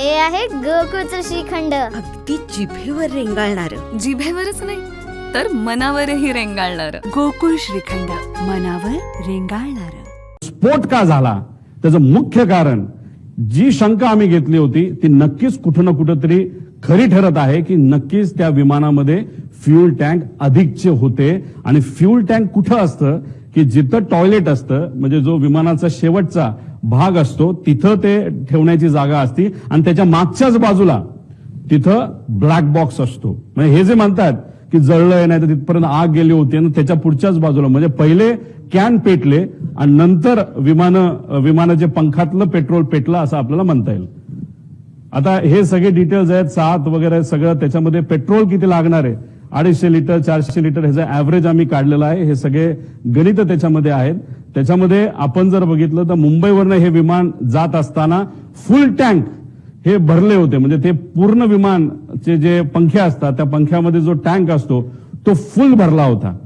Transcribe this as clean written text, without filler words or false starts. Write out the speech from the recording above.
हे आहे गोकुळचं श्रीखंड. अगदी जिभेवर रेंगाळणार. जिभेवरच नाही तर मनावरही रेंगाळणार. गोकुळ श्रीखंड, मनावर रेंगाळणार. स्फोट का झाला त्याचं मुख्य कारण, जी शंका आम्ही घेतली होती ती नक्कीच कुठं ना कुठंतरी खरी ठरत आहे की नक्कीच त्या विमानामध्ये फ्यूल टँक अधिकचे होते. आणि फ्यूल टँक कुठं असतं की जिथं टॉयलेट असतं, म्हणजे जो विमानाचा शेवटचा भाग असतो तिथं ते ठेवण्याची जागा असती आणि त्याच्या मागच्याच बाजूला तिथं ब्लॅक बॉक्स असतो. म्हणजे हे जे म्हणतात की जळलंय नाही तर तिथपर्यंत आग गेली होती आणि त्याच्या पुढच्याच बाजूला म्हणजे पहिले कॅन पेटले आणि नंतर विमानाचे पंखातलं पेट्रोल पेटलं असं आपल्याला म्हणता येईल. आता हे सगळे डिटेल्स आहेत, सात वगैरे सगळं, त्याच्यामध्ये पेट्रोल किती लागणार आहे, 250 लिटर 400 लिटर ह्याचं ऍव्हरेज आम्ही काढलेलं आहे. हे सगळे गणित त्याच्यामध्ये आहेत. त्याच्यामध्ये आपण जर बघितलं तर मुंबईवरनं हे विमान जात असताना फुल टँक हे भरले होते. म्हणजे ते पूर्ण विमानचे जे पंखे असतात त्या पंख्यामध्ये जो टँक असतो तो फुल भरला होता.